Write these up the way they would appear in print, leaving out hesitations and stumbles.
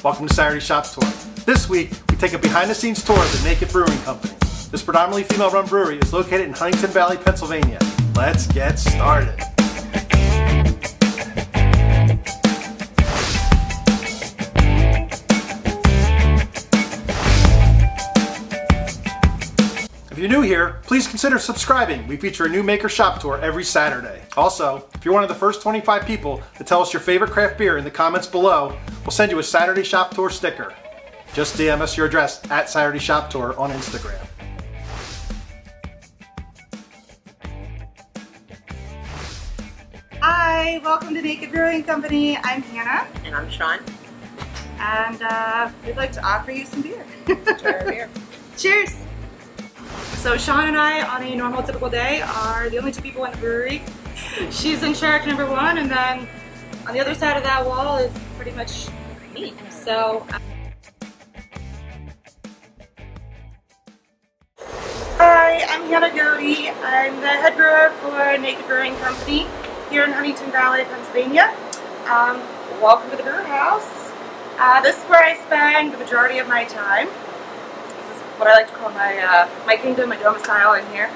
Welcome to Saturday Shop Tour. This week, we take a behind-the-scenes tour of the Naked Brewing Company. This predominantly female-run brewery is located in Huntington Valley, Pennsylvania. Let's get started. If you're new here, please consider subscribing. We feature a new maker shop tour every Saturday. Also, if you're one of the first 25 people to tell us your favorite craft beer in the comments below, we'll send you a Saturday Shop Tour sticker. Just DM us your address at Saturday Shop Tour on Instagram. Hi, welcome to Naked Brewing Company. I'm Hannah. And I'm Shawn. And we'd like to offer you some beer. Try our beer. Cheers! So Shawn and I, on a normal, typical day, are the only two people in the brewery. She's in shark number one, and then on the other side of that wall is pretty much me. So, hi, I'm Hannah Godey. I'm the head brewer for Naked Brewing Company here in Huntington Valley, Pennsylvania. Welcome to the brew house. This is where I spend the majority of my time. What I like to call my kingdom, my domicile in here.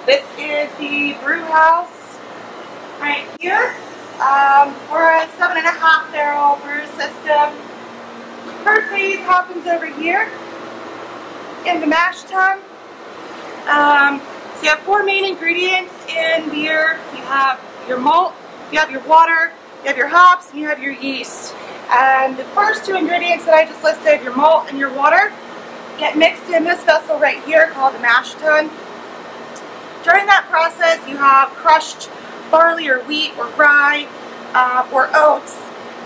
This is the brew house right here. We're a 7.5 barrel brew system. First phase happens over here in the mash tun. So you have four main ingredients in beer. You have your malt, you have your water, you have your hops, and you have your yeast. And the first two ingredients that I just listed, your malt and your water, get mixed in this vessel right here called the mash tun. During that process, you have crushed barley or wheat or rye or oats,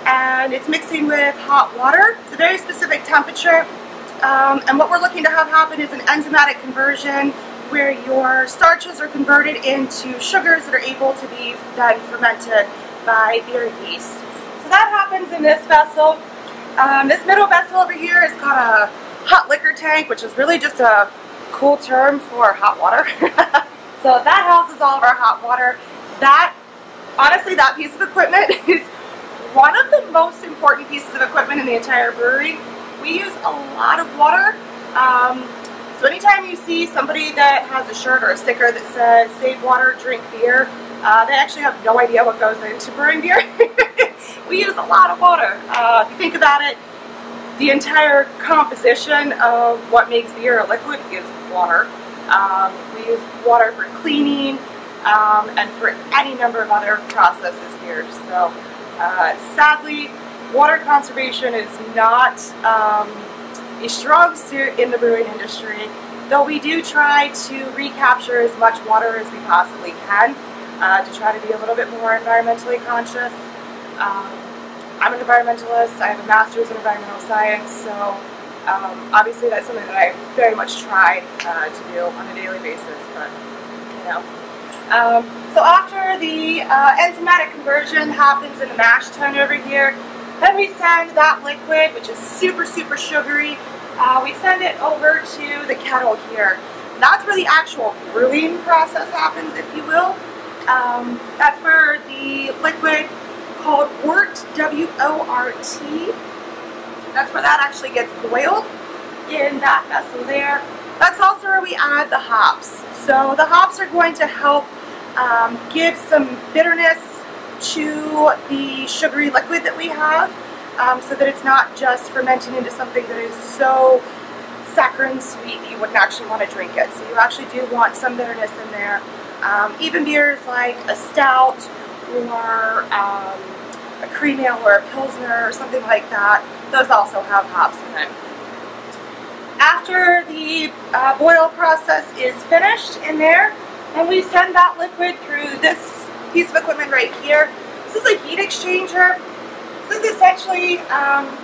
and it's mixing with hot water. It's a very specific temperature, and what we're looking to have happen is an enzymatic conversion where your starches are converted into sugars that are able to be then fermented by beer yeast. So that happens in this vessel. This middle vessel over here is called a hot liquor tank, which is really just a cool term for hot water. So that houses all of our hot water. Honestly, that piece of equipment is one of the most important pieces of equipment in the entire brewery. We use a lot of water. So anytime you see somebody that has a shirt or a sticker that says save water, drink beer, they actually have no idea what goes into brewing beer. We use a lot of water. If you think about it, the entire composition of what makes beer a liquid is water. We use water for cleaning and for any number of other processes here. So sadly, water conservation is not a strong suit in the brewing industry, though we do try to recapture as much water as we possibly can to try to be a little bit more environmentally conscious. I'm an environmentalist. I have a master's in environmental science, so obviously that's something that I very much try to do on a daily basis, but you know. So after the enzymatic conversion happens in the mash tun over here, then we send that liquid, which is super, super sugary, we send it over to the kettle here. That's where the actual brewing process happens, if you will. That's where the liquid called wort, W-O-R-T. That's where that actually gets boiled in that vessel there. That's also where we add the hops. So the hops are going to help give some bitterness to the sugary liquid that we have, so that it's not just fermenting into something that is so saccharine sweet that you wouldn't actually want to drink it. So you actually do want some bitterness in there. Even beers like a stout or a cream ale or a pilsner or something like that, those also have hops in it. After the boil process is finished in there, and we send that liquid through this piece of equipment right here. This is a heat exchanger. This is essentially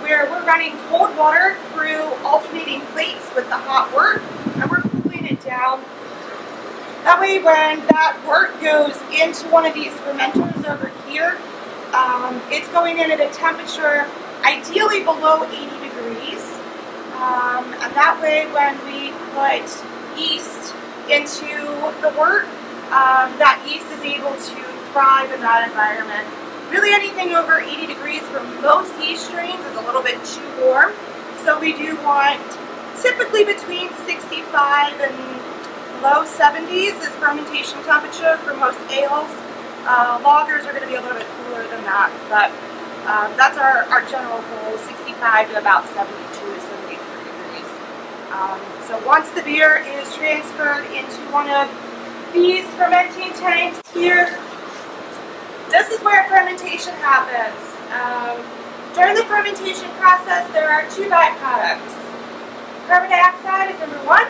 where we're running cold water through alternating plates with the hot wort, and we're cooling it down. That way when that wort goes into one of these fermenters over here, it's going in at a temperature ideally below 80 degrees. And that way when we put yeast into the wort, that yeast is able to thrive in that environment. Really anything over 80 degrees for most yeast strains is a little bit too warm. So we do want typically between 65 and low 70s is fermentation temperature for most ales. Lagers are going to be a little bit cooler than that, but that's our general goal, 65 to about 72 to 73 degrees. So once the beer is transferred into one of these fermenting tanks here, this is where fermentation happens. During the fermentation process, there are two byproducts. Carbon dioxide is number one,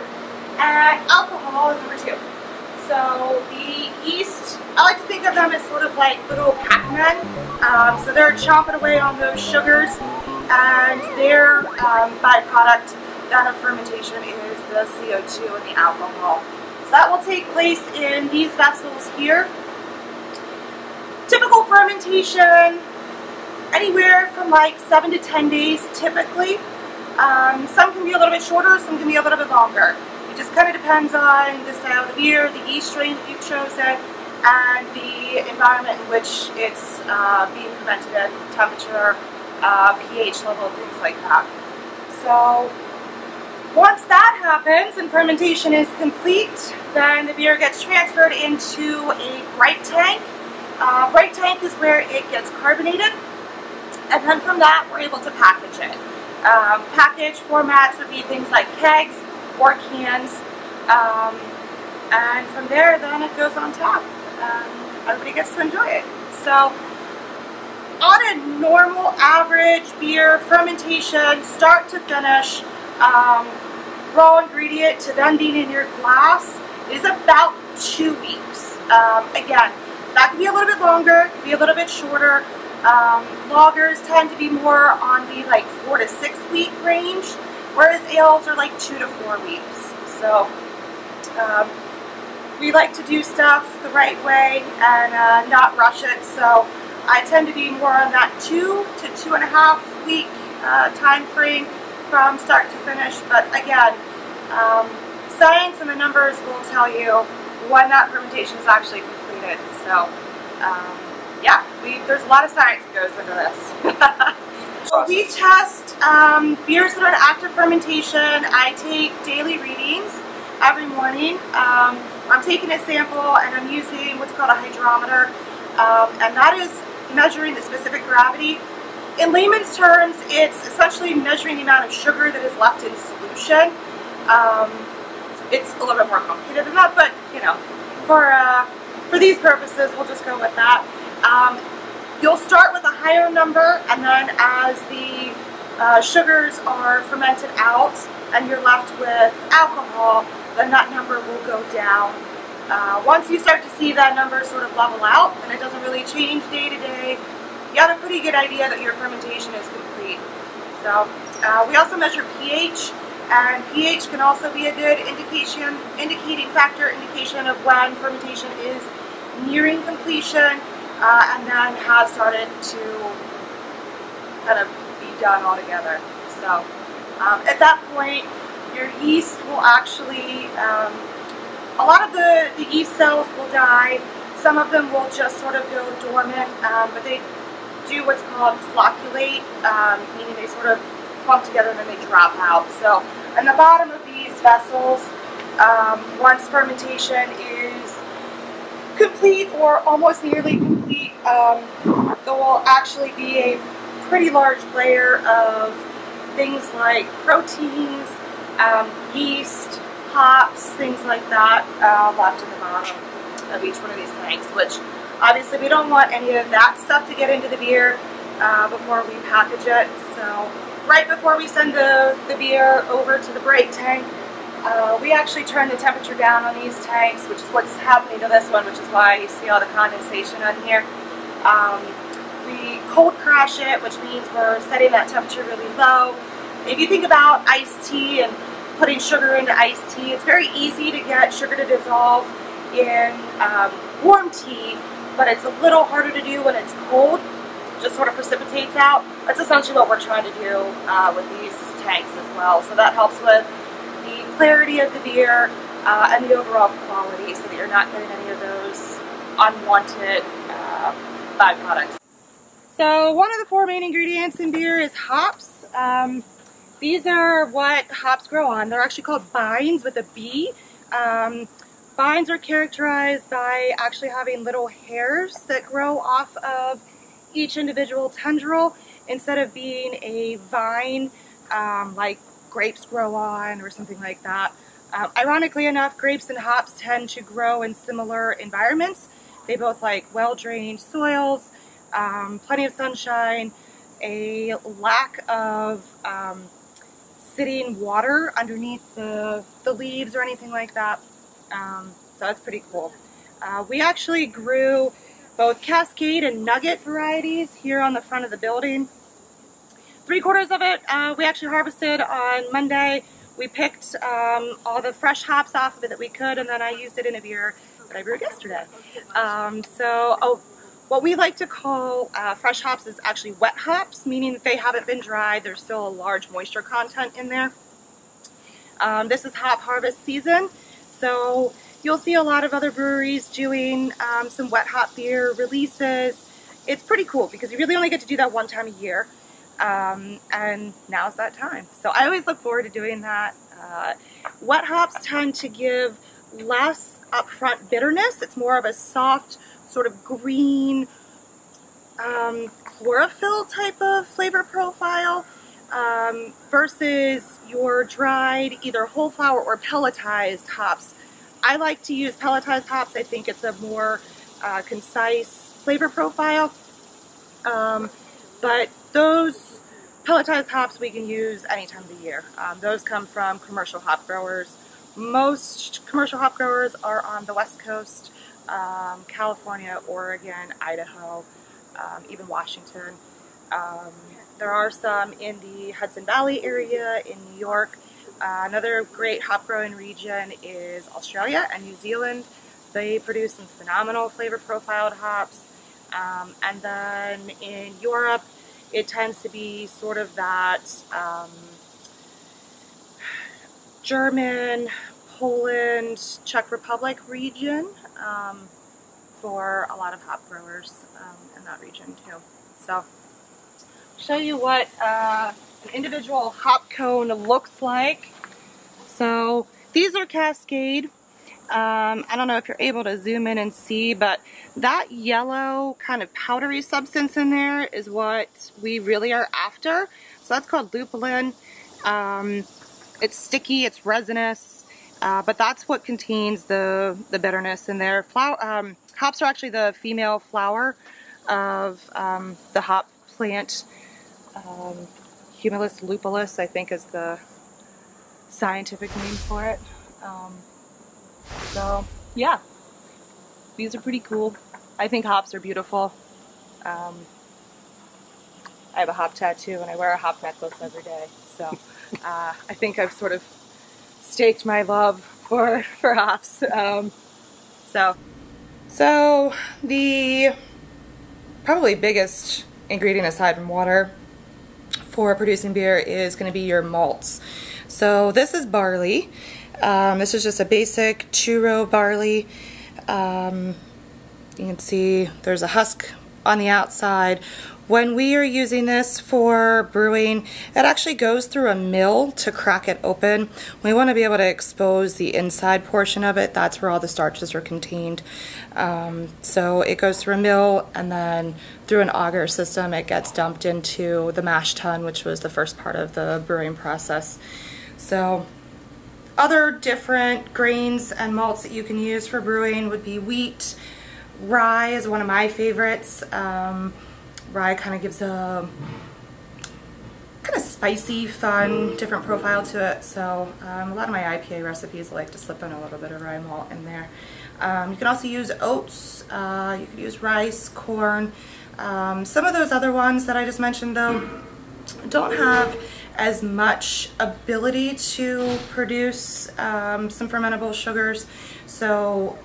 and alcohol is number two. So the yeast, I like to think of them as sort of like little Pac-Men. So they're chomping away on those sugars, and their byproduct then of fermentation is the CO2 and the alcohol. So that will take place in these vessels here. Typical fermentation, anywhere from like 7 to 10 days typically. Some can be a little bit shorter, some can be a little bit longer. It just kind of depends on the style of the beer, the yeast strain that you've chosen, and the environment in which it's being fermented in, temperature, pH level, things like that. So once that happens and fermentation is complete, then the beer gets transferred into a bright tank. Bright tank is where it gets carbonated, and then from that we're able to package it. Package formats would be things like kegs or cans, and from there then it goes on tap. Everybody gets to enjoy it. So on a normal average beer fermentation, start to finish, raw ingredient to then being in your glass, is about 2 weeks. Again, that can be a little bit longer, it can be a little bit shorter. Lagers tend to be more on the like 4 to 6 week range, whereas ales are like 2 to 4 weeks. So we like to do stuff the right way and not rush it. So I tend to be more on that 2 to 2.5 week time frame from start to finish. But again, science and the numbers will tell you when that fermentation is actually completed. So yeah, there's a lot of science that goes into this. So we test beers that are in active fermentation. I take daily readings every morning. I'm taking a sample and I'm using what's called a hydrometer, and that is measuring the specific gravity. In layman's terms, it's essentially measuring the amount of sugar that is left in solution. It's a little bit more complicated than that, but you know, for these purposes, we'll just go with that. You'll start with a higher number, and then as the sugars are fermented out and you're left with alcohol, then that number will go down. Once you start to see that number sort of level out and it doesn't really change day to day, you got a pretty good idea that your fermentation is complete. So we also measure pH, and pH can also be a good indication of when fermentation is nearing completion, and then has started to kind of be done altogether. So at that point, your yeast will actually, a lot of the yeast cells will die. Some of them will just sort of go dormant, but they do what's called flocculate, meaning they sort of clump together and then they drop out. So on the bottom of these vessels, once fermentation is complete or almost nearly complete, there will actually be a pretty large layer of things like proteins, yeast, hops, things like that left in the bottom of each one of these tanks, which obviously we don't want any of that stuff to get into the beer before we package it. So right before we send the beer over to the break tank, we actually turn the temperature down on these tanks, which is what's happening to this one, which is why you see all the condensation on here. We cold crash it, which means we're setting that temperature really low. If you think about iced tea and putting sugar into iced tea, it's very easy to get sugar to dissolve in warm tea, but it's a little harder to do when it's cold. It just sort of precipitates out. That's essentially what we're trying to do with these tanks as well. So that helps with the clarity of the beer and the overall quality, so that you're not getting any of those unwanted byproducts. So one of the 4 main ingredients in beer is hops. These are what hops grow on. They're actually called bines with a B. Bines are characterized by actually having little hairs that grow off of each individual tendril instead of being a vine like grapes grow on or something like that. Ironically enough, grapes and hops tend to grow in similar environments. They both like well-drained soils, plenty of sunshine, a lack of sitting water underneath the leaves or anything like that. So that's pretty cool. We actually grew both Cascade and Nugget varieties here on the front of the building. 3/4 of it we actually harvested on Monday. We picked all the fresh hops off of it that we could, and then I used it in a beer that I brewed yesterday. What we like to call fresh hops is actually wet hops, meaning that they haven't been dried. There's still a large moisture content in there. This is hop harvest season, so you'll see a lot of other breweries doing some wet hop beer releases. It's pretty cool because you really only get to do that one time a year, and now's that time. So I always look forward to doing that. Wet hops tend to give less upfront bitterness. It's more of a soft, sort of green, chlorophyll type of flavor profile versus your dried either whole flower or pelletized hops. I like to use pelletized hops. I think it's a more concise flavor profile. But those pelletized hops we can use any time of the year. Those come from commercial hop growers. Most commercial hop growers are on the West Coast, California, Oregon, Idaho, even Washington. There are some in the Huntington Valley area in New York. Another great hop growing region is Australia and New Zealand. They produce some phenomenal flavor profiled hops. And then in Europe, it tends to be sort of that German, Poland, Czech Republic region for a lot of hop growers in that region too. So I'll show you what an individual hop cone looks like. So these are Cascade. I don't know if you're able to zoom in and see, but that yellow kind of powdery substance in there is what we really are after. So that's called lupulin. It's sticky, it's resinous, but that's what contains the bitterness in there. Hops are actually the female flower of the hop plant. Humulus lupulus, I think, is the scientific name for it. So yeah, these are pretty cool. I think hops are beautiful. I have a hop tattoo and I wear a hop necklace every day. So I think I've sort of staked my love for hops. So the probably biggest ingredient aside from water for producing beer is going to be your malts. So this is barley. This is just a basic 2-row barley. You can see there's a husk on the outside. When we are using this for brewing, it actually goes through a mill to crack it open. We want to be able to expose the inside portion of it. That's where all the starches are contained. So it goes through a mill, and then through an auger system it gets dumped into the mash tun, which was the first part of the brewing process. So other different grains and malts that you can use for brewing would be wheat. Rye is one of my favorites. Rye kind of gives a kind of spicy, fun, different profile to it. So a lot of my IPA recipes I like to slip in a little bit of rye malt in there. You can also use oats. You could use rice, corn. Some of those other ones that I just mentioned, though, don't have as much ability to produce some fermentable sugars. So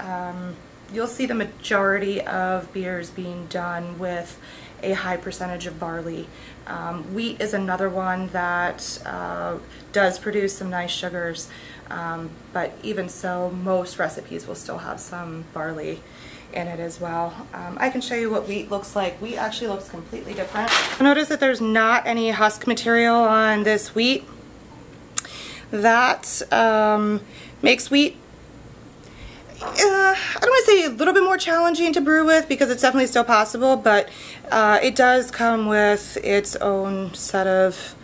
you'll see the majority of beers being done with a high percentage of barley. Wheat is another one that does produce some nice sugars, but even so, most recipes will still have some barley in it as well. I can show you what wheat looks like. Wheat actually looks completely different. Notice that there's not any husk material on this wheat. That makes wheat, I don't want to say a little bit more challenging to brew with, because it's definitely still possible, but it does come with its own set of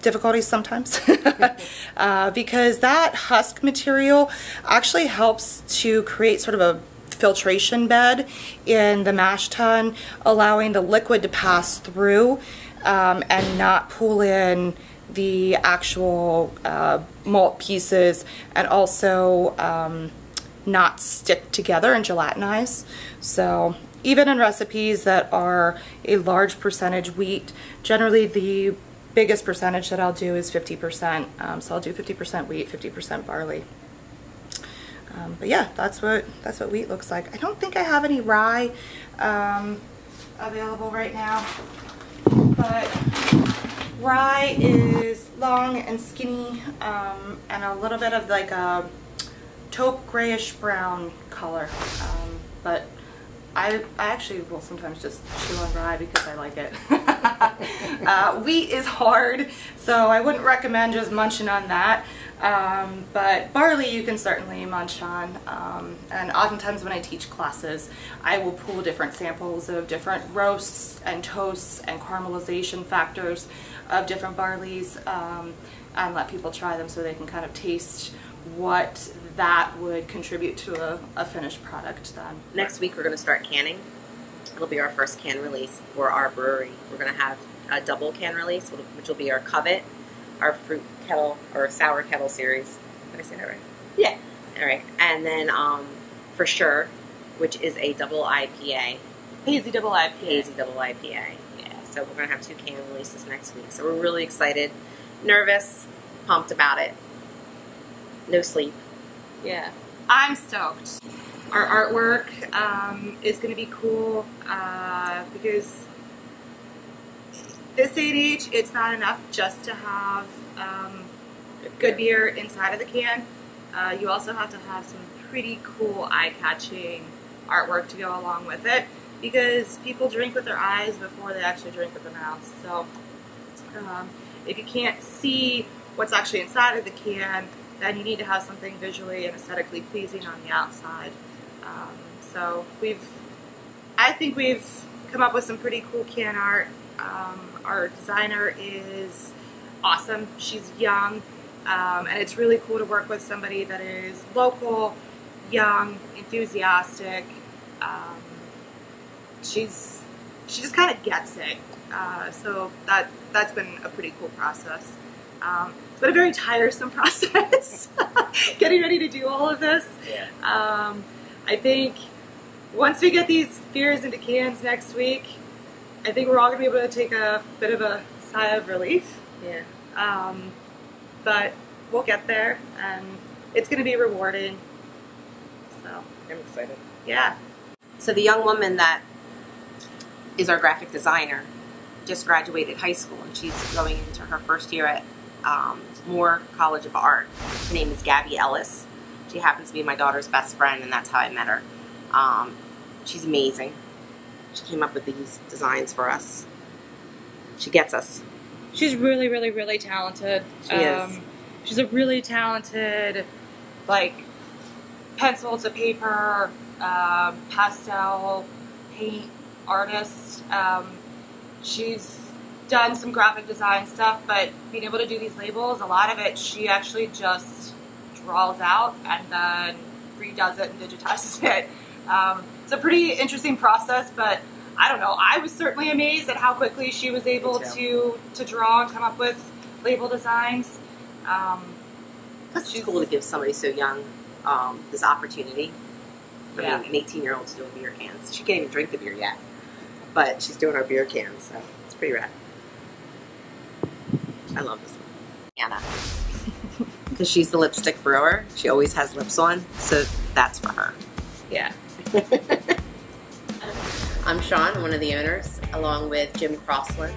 difficulties sometimes. Because that husk material actually helps to create sort of a filtration bed in the mash tun, allowing the liquid to pass through and not pull in the actual malt pieces, and also not stick together and gelatinize. So even in recipes that are a large percentage wheat, generally the biggest percentage that I'll do is 50%. So I'll do 50% wheat, 50% barley. But yeah, that's what wheat looks like. I don't think I have any rye available right now, but rye is long and skinny, and a little bit of like a taupe grayish brown color. But I actually will sometimes just chew on rye because I like it. Wheat is hard, so I wouldn't recommend just munching on that. But barley you can certainly munch on, and oftentimes when I teach classes I will pull different samples of different roasts and toasts and caramelization factors of different barleys, and let people try them so they can kind of taste what that would contribute to a finished product then. Next week we're going to start canning. It'll be our first can release for our brewery. We're going to have a double can release, which will be our Covet, our fruit kettle, or sour kettle series. Did I say that right? Yeah. All right. And then For Sure, which is a double IPA. Hazy double IPA. Hazy double IPA. Yeah. So we're going to have 2 can releases next week. So we're really excited, nervous, pumped about it. No sleep. Yeah. I'm stoked. Our artwork is going to be cool because this day and age, it's not enough just to have good beer inside of the can. You also have to have some pretty cool eye-catching artwork to go along with it, because people drink with their eyes before they actually drink with their mouths. So if you can't see what's actually inside of the can, then you need to have something visually and aesthetically pleasing on the outside. So I think we've come up with some pretty cool can art. Our designer is awesome. She's young, and it's really cool to work with somebody that is local, young, enthusiastic. She just kind of gets it. So that's been a pretty cool process. It's been a very tiresome process getting ready to do all of this. Yeah. I think once we get these beers into cans next week, I think we're all going to be able to take a bit of a sigh of relief. Yeah. But we'll get there, and it's going to be rewarding. So I'm excited. Yeah. So the young woman that is our graphic designer just graduated high school, and she's going into her first year at Moore College of Art. Her name is Gabby Ellis. She happens to be my daughter's best friend, and that's how I met her. She's amazing. She came up with these designs for us. She gets us. She's really, really, really talented. She is. She's a really talented, like, pencil to paper, pastel paint artist. She's done some graphic design stuff, but being able to do these labels, a lot of it she actually just draws out and then redoes it and digitizes it. It's a pretty interesting process, but I don't know. I was certainly amazed at how quickly she was able to draw and come up with label designs. It's cool to give somebody so young this opportunity. I mean, an 18-year-old's doing beer cans. She can't even drink the beer yet, but she's doing our beer cans, so it's pretty rad. I love this one. Anna. Because she's the lipstick brewer. She always has lips on, so that's for her. Yeah. I'm Shawn, I'm one of the owners, along with Jim Crosslan.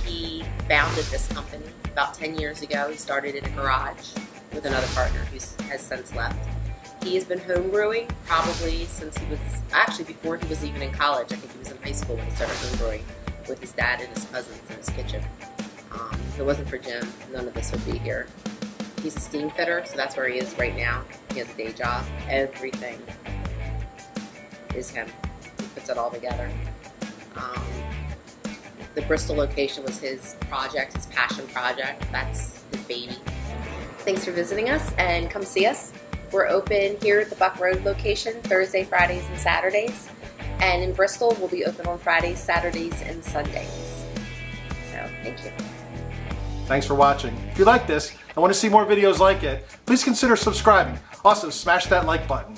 He founded this company about 10 years ago. He started in a garage with another partner who has since left. He has been home brewing probably since he was, actually before he was even in college. I think he was in high school when he started home brewing with his dad and his cousins in his kitchen. If it wasn't for Jim, none of this would be here. He's a steam fitter, so that's where he is right now. He has a day job. Everything is him. He puts it all together. The Bristol location was his project, his passion project. That's his baby. Thanks for visiting us, and come see us. We're open here at the Buck Road location Thursday, Fridays, and Saturdays. And in Bristol, we'll be open on Fridays, Saturdays, and Sundays. So, thank you. Thanks for watching. If you like this and want to see more videos like it, please consider subscribing. Also, smash that like button.